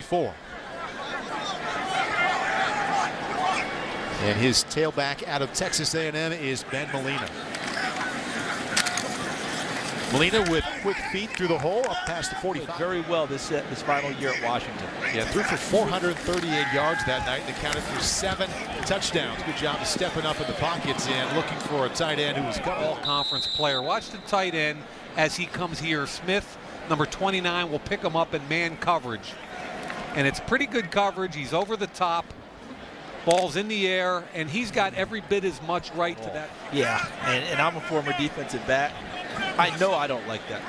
4. And his tailback out of Texas A&M is Ben Molina. Molina with quick feet through the hole, up past the 45. Very well this final year at Washington. Yeah, threw for 438 yards that night and accounted for 7 touchdowns. Good job of stepping up in the pockets and looking for a tight end who was all-conference player. Watch the tight end as he comes here. Smith, number 29, will pick him up in man coverage. And it's pretty good coverage. He's over the top. Ball's in the air, and he's got every bit as much right to that. Yeah, and I'm a former defensive back. I know I don't like that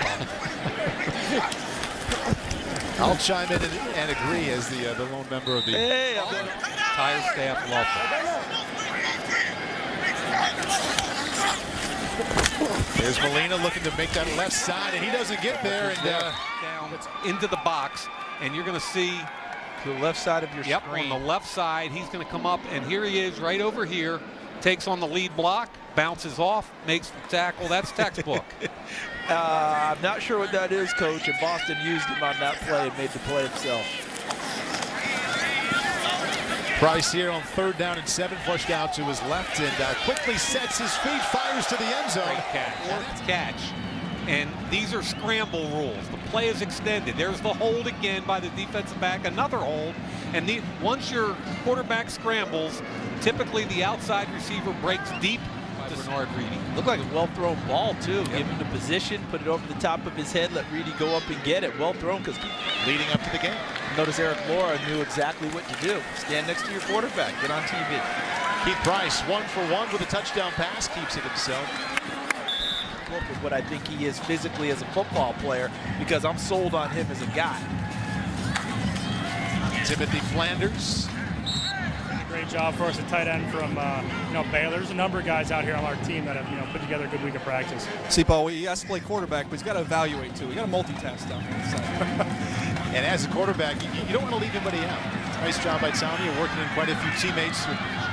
call. I'll chime in and agree as the lone member of the entire staff love it. There's Molina looking to make that left side, and he doesn't get there. And down into the box, and you're going to see to the left side of your screen. On the left side, he's going to come up, and here he is right over here. Takes on the lead block, bounces off, makes the tackle. That's textbook. I'm not sure what that is, Coach, and Boston used him on that play and made the play himself. Price here on 3rd down and 7, flushed out to his left and quickly sets his feet, fires to the end zone. Great catch. And these are scramble rules. The play is extended. There's the hold again by the defensive back, another hold. And once your quarterback scrambles, typically the outside receiver breaks deep to Bernard Reedy. Looked like a well-thrown ball, too. Yep. Give him the position, put it over the top of his head, let Reedy go up and get it. Well thrown because leading up to the game. Notice Eric Laura knew exactly what to do. Stand next to your quarterback. Get on TV. Keith Price, 1 for 1 with a touchdown pass, keeps it himself. Look at what I think he is physically as a football player, because I'm sold on him as a guy. Timothy Flanders. Great job for us, a tight end from Baylor. There's a number of guys out here on our team that have put together a good week of practice. See, Paul, he has to play quarterback, but he's got to evaluate too. He got to multitask down there. So. And as a quarterback, you don't want to leave anybody out. Nice job by Tommy, working in quite a few teammates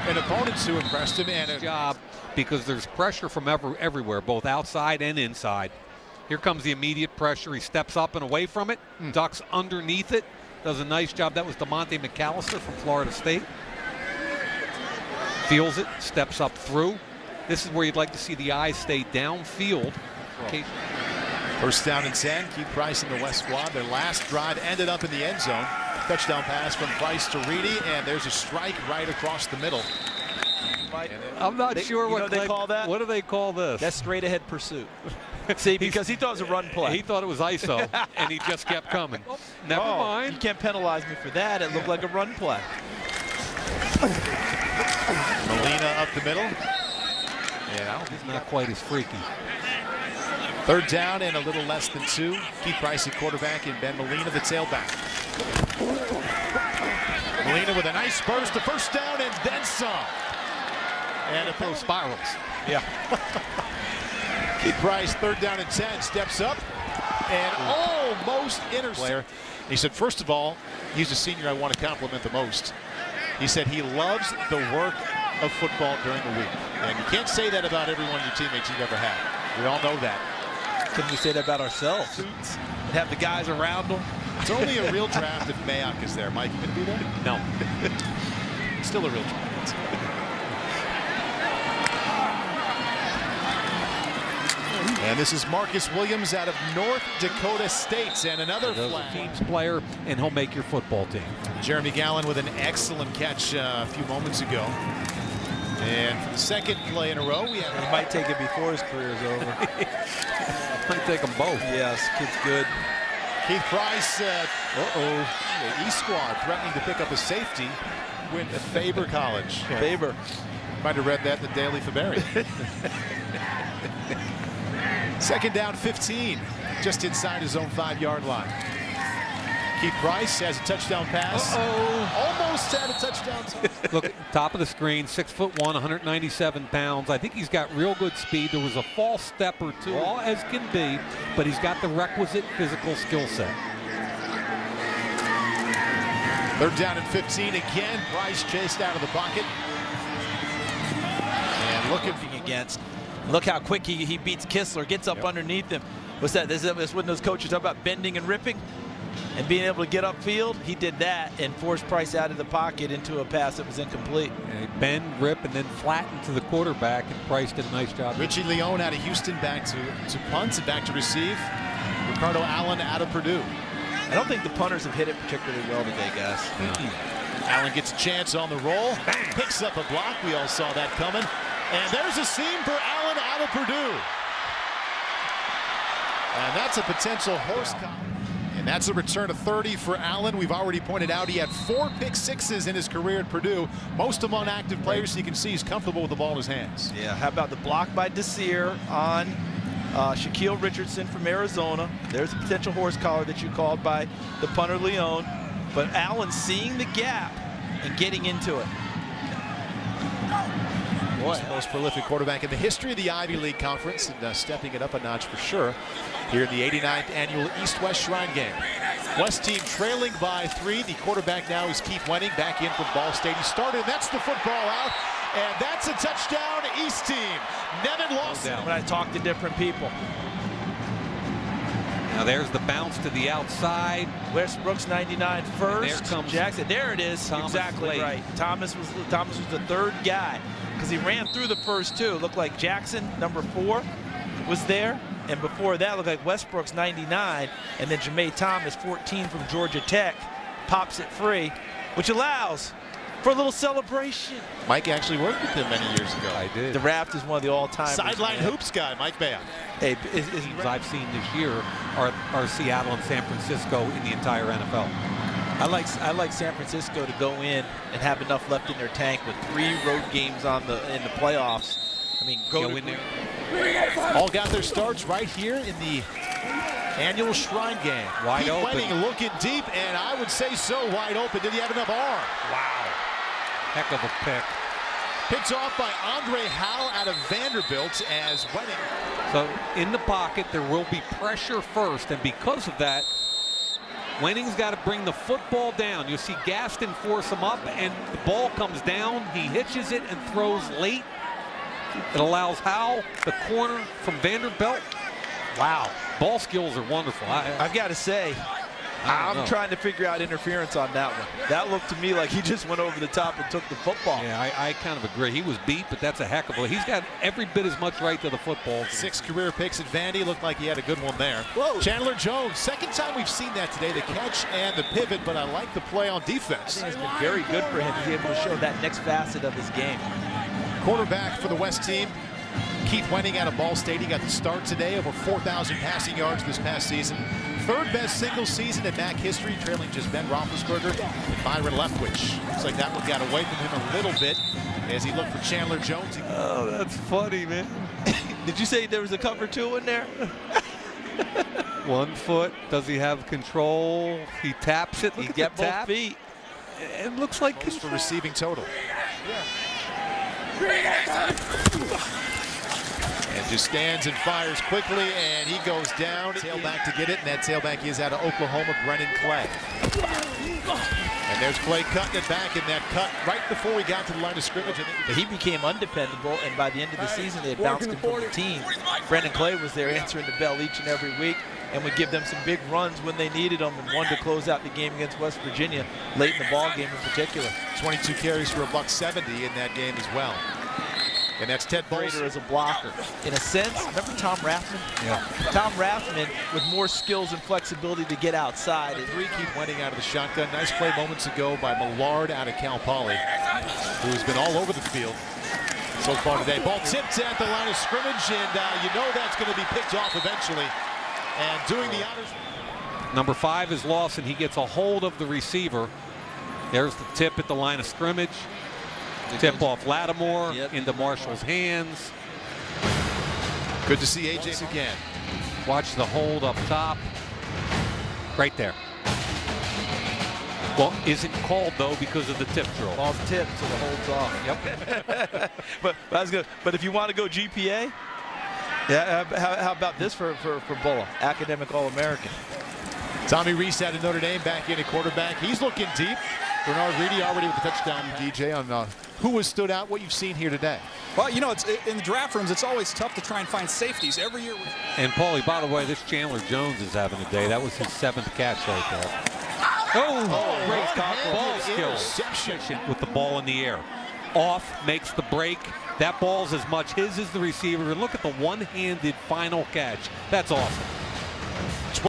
and opponents who impressed him. And job, because there's pressure from everywhere, both outside and inside. Here comes the immediate pressure. He steps up and away from it, ducks underneath it, does a nice job. That was DeMonte McAllister from Florida State. Feels it, steps up through. This is where you'd like to see the eyes stay downfield. Okay. 1st down and 10. Keith Price in the West squad. Their last drive ended up in the end zone. Touchdown pass from Price to Reedy, and there's a strike right across the middle. I'm not sure what they call that. What do they call this? That's straight ahead pursuit. See, because he thought it was a run play. He thought it was ISO, and he just kept coming. Never mind. You can't penalize me for that. It looked like a run play. Molina up the middle. Yeah, he's not quite as freaky. 3rd down and a little less than 2. Keith Price at quarterback and Ben Molina the tailback. Molina with a nice burst to 1st down and then some. And a throw spirals. Yeah. Keith Price, 3rd down and 10, steps up and almost intercepted. He said, first of all, he's a senior I want to compliment the most. He said he loves the work of football during the week. And you can't say that about every one of your teammates you've ever had. We all know that. Can we say that about ourselves? And have the guys around them? It's only a real draft if Mayock is there. Mike, you going to be there? No. Still a real draft. And this is Marcus Williams out of North Dakota State, and another flag. Teams player, and he'll make your football team. Jeremy Gallen with an excellent catch a few moments ago. And for the 2nd play in a row, we have. He might take it before his career is over. Might take them both. Yes, kid's good. Keith Price, the East squad threatening to pick up a safety with Faber College. Faber. Might have read that in the Daily Fabari. 2nd down, 15, just inside his own 5-yard line. Keith Price has a touchdown pass. Almost had a touchdown. Look, top of the screen, 6'1", 197 pounds. I think he's got real good speed. There was a false step or two, all as can be, but he's got the requisite physical skill set. 3rd down and 15 again. Price chased out of the pocket. And looking against. Look how quick he beats Kistler, gets up underneath him. What's that? This is when those coaches talk about bending and ripping. and being able to get upfield, he did that and forced Price out of the pocket into a pass that was incomplete. And he bend, rip, and then flatten to the quarterback, and Price did a nice job. Richie Leone out of Houston back to punt and back to receive. Ricardo Allen out of Purdue. I don't think the punters have hit it particularly well today, guys. Allen gets a chance on the roll. Bang. Picks up a block. We all saw that coming. And there's a seam for Allen out of Purdue. And that's a potential horse collar. And that's a return of 30 for Allen. We've already pointed out he had 4 pick sixes in his career at Purdue. Most among active players, so you can see he's comfortable with the ball in his hands. Yeah, how about the block by Desir on Shaquille Richardson from Arizona. There's a potential horse collar that you called by the punter Leone. But Allen seeing the gap and getting into it. Boy, the most prolific quarterback in the history of the Ivy League Conference, and stepping it up a notch for sure here in the 89th annual East-West Shrine Game. West team trailing by 3. The quarterback now is Keith Wenning, back in from Ball State. He started, and that's the football out, and that's a touchdown, East team. Nevin Lawson. When I talk to different people. Now there's the bounce to the outside. Westbrook's 99 first. There comes Jackson. There it is. Thomas exactly late. right. Thomas was the third guy because he ran through the first 2. Looked like Jackson, number 4, was there. And before that, looked like Westbrook's 99. And then Ja'Mai Thomas, 14 from Georgia Tech, pops it free, which allows for a little celebration. Mike actually worked with him many years ago. I did. The Raft is one of the all-time Sideline hoops guy, Mike Bayon. Hey, Teams I've seen this year are Seattle and San Francisco in the entire NFL. I like San Francisco to go in and have enough left in their tank with 3 road games in the playoffs. I mean, go in there. All got their starts right here in the annual Shrine Game. Wide Keith open. Wenning looking deep, and I would say so wide open. Did he have enough arm? Wow. Heck of a pick. Picked off by Andre Howell out of Vanderbilt as Wenning. So in the pocket, there will be pressure first, and because of that, Wenning's got to bring the football down. You'll see Gaston force him up, and the ball comes down. He hitches it and throws late. It allows Howell, the corner from Vanderbilt. Wow. Ball skills are wonderful. I've got to say, I'm trying to figure out interference on that one. That looked to me like he just went over the top and took the football. Yeah, I kind of agree. He was beat, but that's a heck of a... He's got every bit as much right to the football. 6 career picks at Vandy. Looked like he had a good one there. Whoa. Chandler Jones, second time we've seen that today, the catch and the pivot, but I like the play on defense. I think it's been very good for him to be able to show that next facet of his game. Quarterback for the West team, Keith Wenning out of Ball State. He got the start today, over 4,000 passing yards this past season. 3rd best single season in MAC history, trailing just Ben Roethlisberger and Byron Leftwich. Looks like that one got away from him a little bit as he looked for Chandler Jones. Oh, that's funny, man. Did you say there was a cover 2 in there? 1 foot. Does he have control? He taps it. Look at got the tap. both feet. It looks like Goes for receiving total. And just stands and fires quickly, and he goes down. Tailback to get it, and that tailback is out of Oklahoma, Brennan Clay. And there's Clay cutting it back, and that cut right before we got to the line of scrimmage. But he became undependable, and by the end of the season, they had bounced him from the team. Brennan Clay was there answering the bell each and every week and would give them some big runs when they needed them, and one to close out the game against West Virginia, late in the ball game in particular. 22 carries for $170 in that game as well. And that's Ted Bolster As a blocker. In a sense, remember Tom Rathman? Yeah. Tom Rathman with more skills and flexibility to get outside. And 3 keep Wenning out of the shotgun. Nice play moments ago by Millard out of Cal Poly, who has been all over the field so far today. Ball tipped at the line of scrimmage, and you know that's going to be picked off eventually. And doing the honors. Number 5 is Lawson. He gets a hold of the receiver. There's the tip at the line of scrimmage. Tip off Lattimore into Marshall's hands. Good to see AJ again. Watch the hold up top. Right there. Well, isn't called though because of the tip drill. ball's tipped, so the hold's off. Yep. But if you want to go GPA, yeah. How about this for Bulla, academic All-American? Tommy Rees out of Notre Dame back in at quarterback. He's looking deep. Bernard Reedy already with the touchdown, DJ, on who has stood out, what you've seen here today. Well, you know, it's in the draft rooms, it's always tough to try and find safeties. Every year. And Paulie, by the way, this Chandler Jones is having a day. That was his 7th catch right there. Oh, great ball skill with the ball in the air. Off, makes the break. That ball's as much his as the receiver. And look at the one-handed final catch. That's awesome.